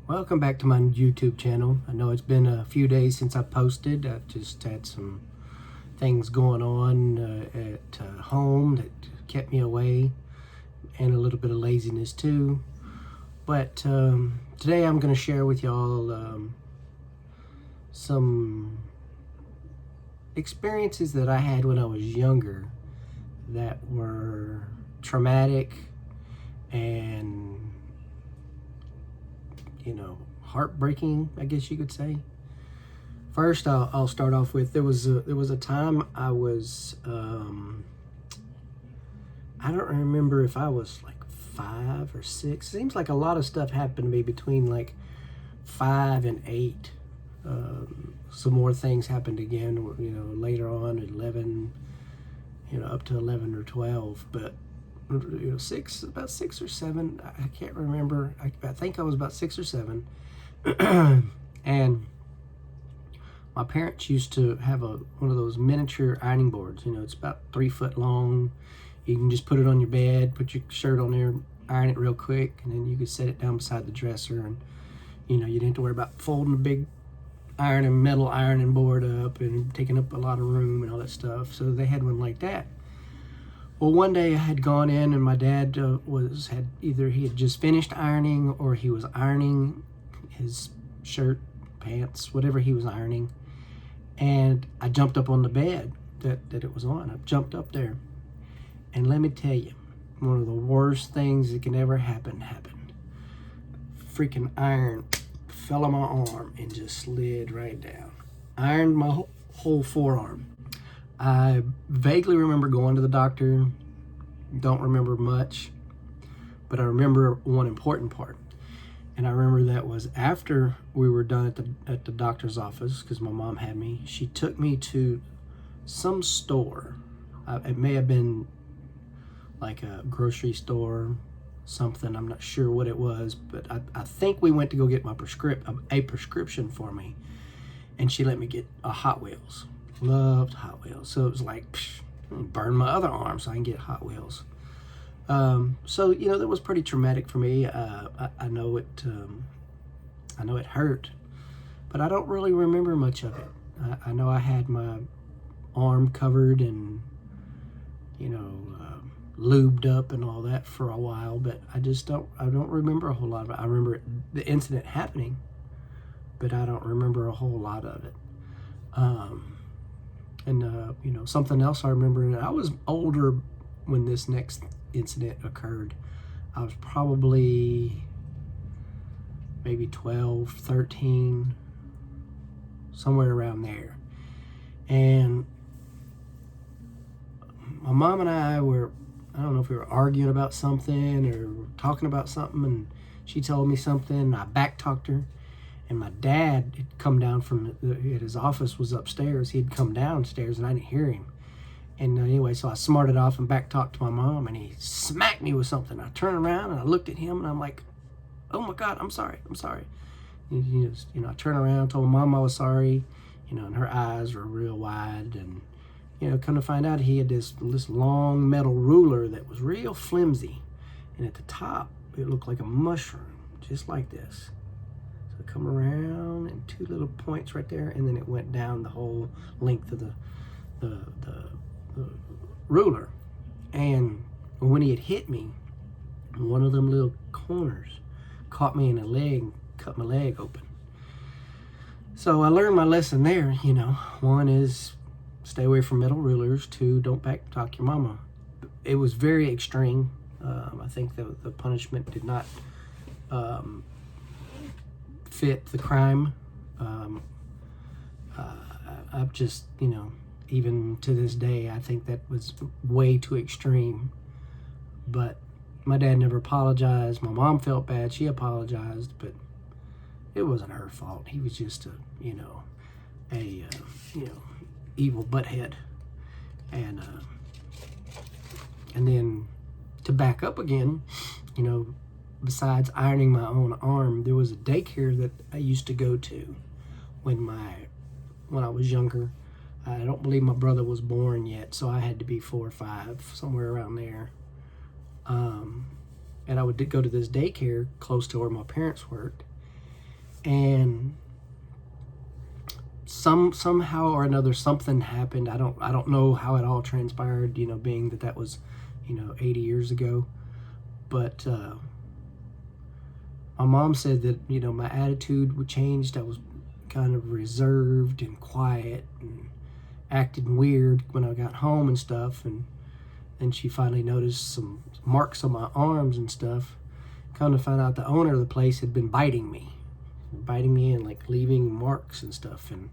Welcome back to my YouTube channel. I know it's been a few days since I posted. I've just had some things going on at home that kept me away, and a little bit of laziness too. But today I'm going to share with y'all some experiences that I had when I was younger that were traumatic and heartbreaking, I guess you could say. First, I'll start off with there was a time I was I don't remember if I was like 5 or 6. Seems like a lot of stuff happened to me between like 5 and 8. Some more things happened again, later on at 11, up to 11 or 12, but about 6 or 7. I can't remember. I think I was about 6 or 7. And my parents used to have one of those miniature ironing boards. It's about 3 foot long. You can just put it on your bed, put your shirt on there, iron it real quick, and then you could set it down beside the dresser, and you didn't have to worry about folding a big metal ironing board up and taking up a lot of room and all that stuff. So they had one like that. Well, one day I had gone in, and my dad had just finished ironing, or he was ironing his shirt, pants, whatever he was ironing. And I jumped up on the bed that it was on. I jumped up there. And let me tell you, one of the worst things that can ever happen happened. Freaking iron fell on my arm and just slid right down. Ironed my whole forearm. I vaguely remember going to the doctor. Don't remember much. But I remember one important part. And I remember that was after we were done at the doctor's office, because my mom had me. She took me to some store. It may have been like a grocery store, something. I'm not sure what it was, but I think we went to go get a prescription for me. And she let me get a Hot Wheels. Loved Hot Wheels. So it was like, burn my other arm so I can get Hot Wheels. So that was pretty traumatic for me. I know it hurt, but I don't really remember much of it. I know I had my arm covered and lubed up and all that for a while, but I don't remember a whole lot of it. I remember the incident happening, but I don't remember a whole lot of it. Something else I remember, I was older when this next incident occurred. I was probably maybe 12, 13, somewhere around there. And my mom and I don't know if we were arguing about something or talking about something, and she told me something, and I back-talked her. And my dad had come down his office was upstairs. He'd come downstairs, and I didn't hear him. And anyway, so I smarted off and back-talked to my mom, and he smacked me with something. I turned around, and I looked at him, and I'm like, oh my God, I'm sorry. I turned around, told my mom I was sorry, and her eyes were real wide. And, come to find out, he had this long metal ruler that was real flimsy. And at the top, it looked like a mushroom, just like this. So it come around and 2 little points right there, and then it went down the whole length of the ruler. And when he had hit me, one of them little corners caught me in the leg and cut my leg open. So I learned my lesson there. One is stay away from metal rulers. 2, don't back-talk your mama. It was very extreme. I think the punishment did not fit the crime. I've just, even to this day, I think that was way too extreme. But my dad never apologized. My mom felt bad. She apologized, but it wasn't her fault. He was just a evil butthead. And then to back up again, besides ironing my own arm, there was a daycare that I used to go to when I was younger. I don't believe my brother was born yet, so I had to be 4 or 5, somewhere around there. And I would go to this daycare close to where my parents worked. And somehow or another something happened. I don't know how it all transpired, being that was 80 years ago. But my mom said that my attitude would changed. I was kind of reserved and quiet and acting weird when I got home and stuff. And then she finally noticed some marks on my arms and stuff. Come to find out the owner of the place had been biting me and like leaving marks and stuff. And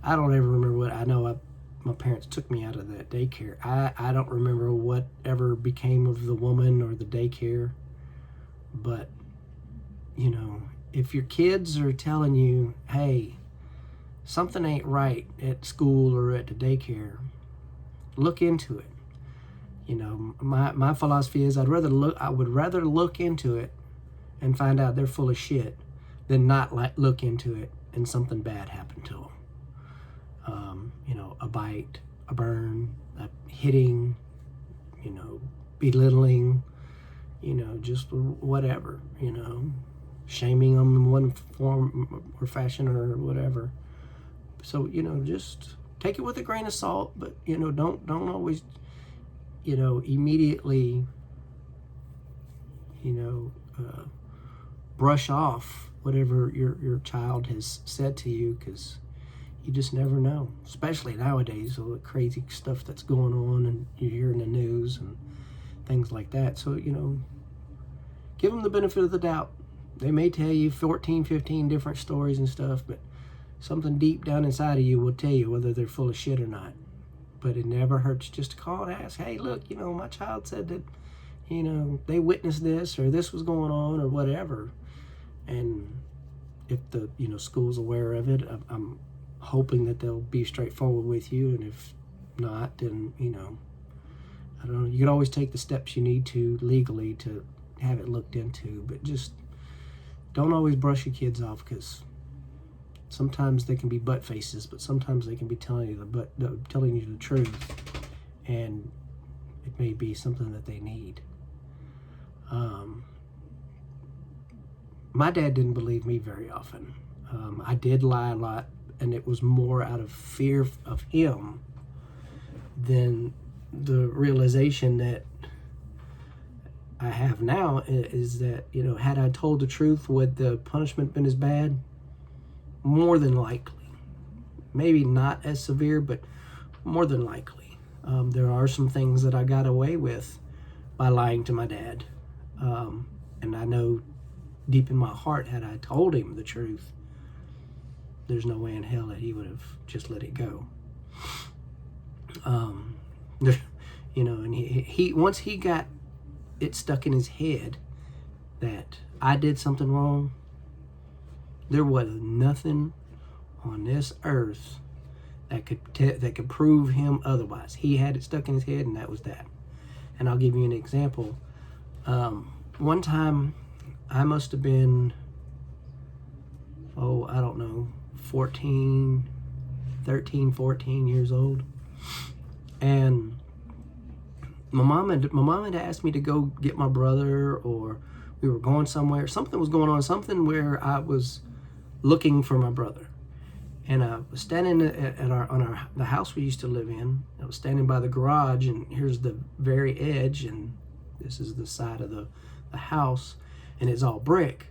I don't ever remember what I know. My parents took me out of that daycare. I don't remember whatever became of the woman or the daycare. But if your kids are telling you, hey, something ain't right at school or at the daycare, look into it. My philosophy is I would rather look into it and find out they're full of shit than not look into it and something bad happened to them. A bite, a burn, a hitting, belittling, just whatever, shaming them in one form or fashion or whatever. So, just take it with a grain of salt, but, don't always, immediately, brush off whatever your child has said to you, because you just never know, especially nowadays, all the crazy stuff that's going on and you hear in the news and things like that. So, give them the benefit of the doubt. They may tell you 14, 15 different stories and stuff, but something deep down inside of you will tell you whether they're full of shit or not. But it never hurts just to call and ask, hey, look, my child said that, they witnessed this or this was going on or whatever. And if the, school's aware of it, I'm hoping that they'll be straightforward with you. And if not, then, I don't know, you can always take the steps you need to legally to have it looked into, but just don't always brush your kids off, because sometimes they can be butt faces, but sometimes they can be telling you the truth, and it may be something that they need. My dad didn't believe me very often. I did lie a lot, and it was more out of fear of him than the realization that I have now is that, had I told the truth, would the punishment been as bad? More than likely. Maybe not as severe, but more than likely. There are some things that I got away with by lying to my dad. And I know deep in my heart, had I told him the truth, there's no way in hell that he would have just let it go. And he once he got it stuck in his head that I did something wrong, there was nothing on this earth that could prove him otherwise. He had it stuck in his head, and that was that. And I'll give you an example. One time, I must have been, 13, 14 years old. And my mom had asked me to go get my brother, or we were going somewhere. Something was going on, something where I was looking for my brother. And I was standing at the house we used to live in. I was standing by the garage, and here's the very edge, and this is the side of the house, and it's all brick.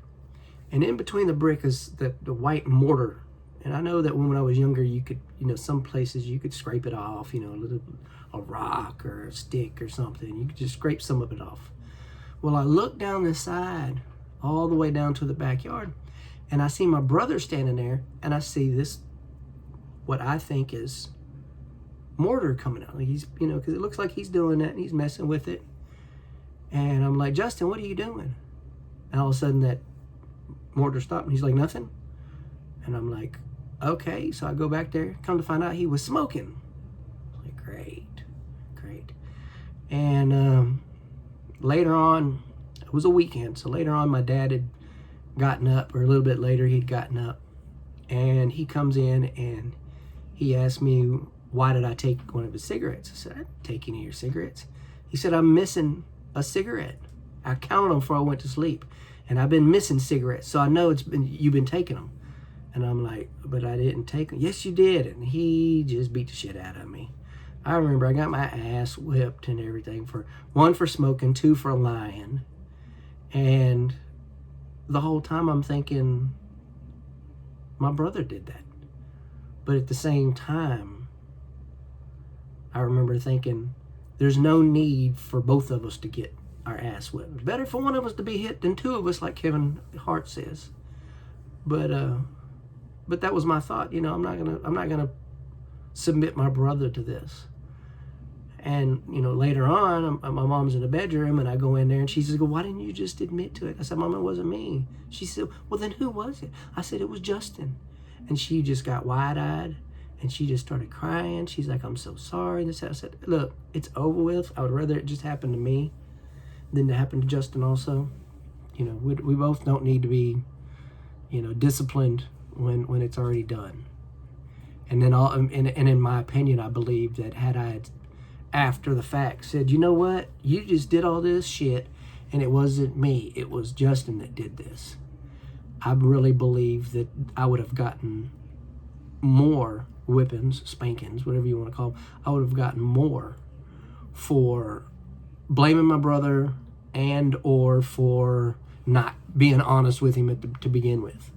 And in between the brick is the white mortar. And I know that when I was younger, you could, some places you could scrape it off, a rock or a stick or something. You could just scrape some of it off. Well, I looked down the side, all the way down to the backyard, and I see my brother standing there, and I see this, what I think is mortar coming out. Like he's, because it looks like he's doing that, and he's messing with it. And I'm like, Justin, what are you doing? And all of a sudden that mortar stopped, and he's like, nothing. And I'm like, okay. So I go back there, come to find out he was smoking. Like, great. And later on, it was a weekend, so later on my dad had gotten up, or a little bit later he'd gotten up, and he comes in and he asked me, why did I take one of his cigarettes? I said, I didn't take any of your cigarettes. He said, I'm missing a cigarette. I counted them before I went to sleep. and I've been missing cigarettes, so I know you've been taking them. And I'm like, but I didn't take them. Yes, you did. And he just beat the shit out of me. I remember I got my ass whipped and everything for, 1, for smoking, 2, for lying. And the whole time I'm thinking, my brother did that. But at the same time, I remember thinking, there's no need for both of us to get our ass whipped. Better for one of us to be hit than 2 of us, like Kevin Hart says. But that was my thought. You know, I'm not gonna submit my brother to this. And, you know, later on, my mom's in the bedroom, and I go in there, and she says, "Why didn't you just admit to it?" I said, "Mom, it wasn't me." She said, "Well, then who was it?" I said, "It was Justin." And she just got wide-eyed, and she just started crying. She's like, "I'm so sorry." And I said, "Look, it's over with. I would rather it just happen to me than to happen to Justin also. You know, we both don't need to be, you know, disciplined when it's already done." And then and in my opinion, I believe that had I, after the fact, said, "You know what? You just did all this shit, and it wasn't me. It was Justin that did this," I really believe that I would have gotten more whippings, spankings, whatever you want to call them. I would have gotten more for blaming my brother and or for not being honest with him to begin with.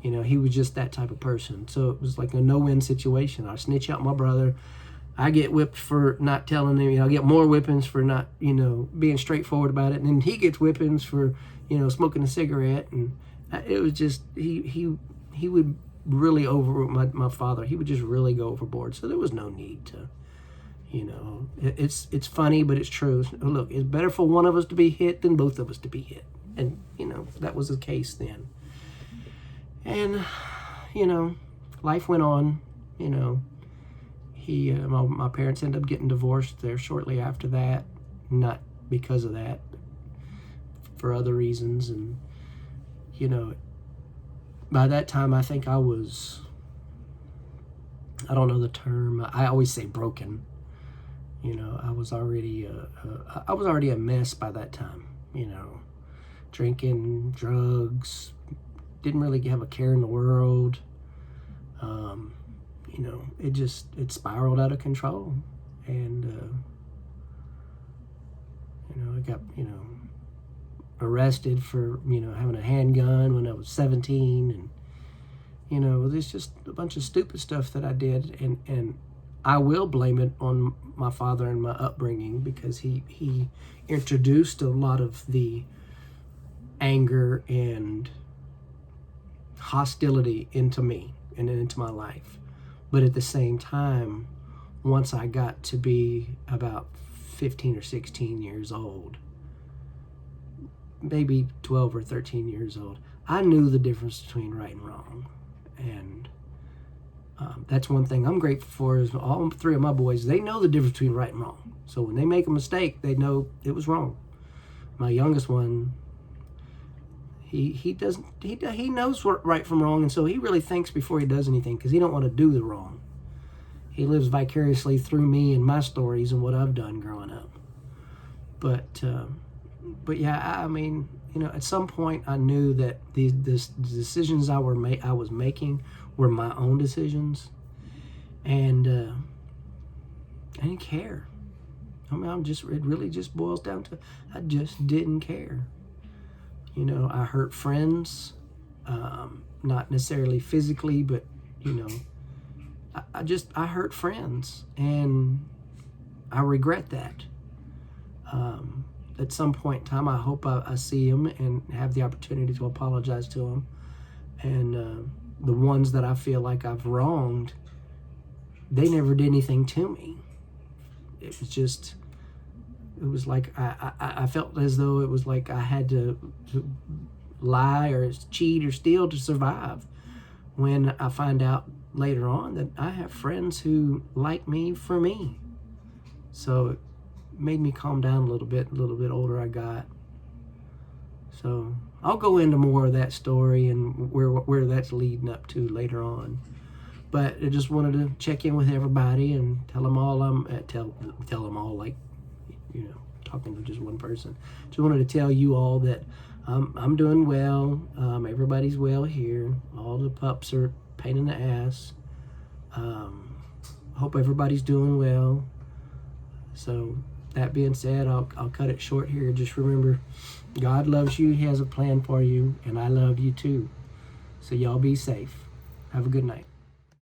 You know, he was just that type of person. So it was like a no-win situation. I snitch out my brother. I get whipped for not telling him. You know, I get more whippings for not, you know, being straightforward about it. And then he gets whippings for, you know, smoking a cigarette. And it was just, he would really my father. He would just really go overboard. So there was no need to, you know, it's funny, but it's true. Look, it's better for one of us to be hit than both of us to be hit. And, you know, that was the case then. And, you know, life went on. You know, my parents ended up getting divorced there shortly after that. Not because of that, for other reasons. And, you know, by that time, I think I was, I don't know the term. I always say broken. You know, I was already a mess by that time. You know, drinking, drugs, didn't really have a care in the world. You know, it spiraled out of control. And, you know, I got, you know, arrested for, you know, having a handgun when I was 17. And, you know, there's just a bunch of stupid stuff that I did. And I will blame it on my father and my upbringing, because he introduced a lot of the anger and hostility into me and into my life. But at the same time, once I got to be about 15 or 16 years old, maybe 12 or 13 years old, I knew the difference between right and wrong. And that's one thing I'm grateful for, is all 3 of my boys, they know the difference between right and wrong. So when they make a mistake, they know it was wrong. My youngest one, he knows what right from wrong, and so he really thinks before he does anything, because he don't want to do the wrong. He lives vicariously through me and my stories and what I've done growing up. But yeah, I mean, you know, at some point I knew that the decisions I was making were my own decisions, and I didn't care. I mean, it really just boils down to, I just didn't care. You know, I hurt friends, not necessarily physically, but, you know, I hurt friends, and I regret that. At some point in time, I hope I see them and have the opportunity to apologize to them. And the ones that I feel like I've wronged, they never did anything to me. It was like I felt as though it was like I had to lie or cheat or steal to survive, when I find out later on that I have friends who like me for me. So it made me calm down a little bit older I got. So I'll go into more of that story and where that's leading up to later on. But I just wanted to check in with everybody and tell them all tell them all, like, you know, talking to just one person. Just wanted to tell you all that I'm doing well. Everybody's well here. All the pups are pain in the ass. Hope everybody's doing well. So that being said, I'll cut it short here. Just remember, God loves you. He has a plan for you, and I love you too. So y'all be safe. Have a good night.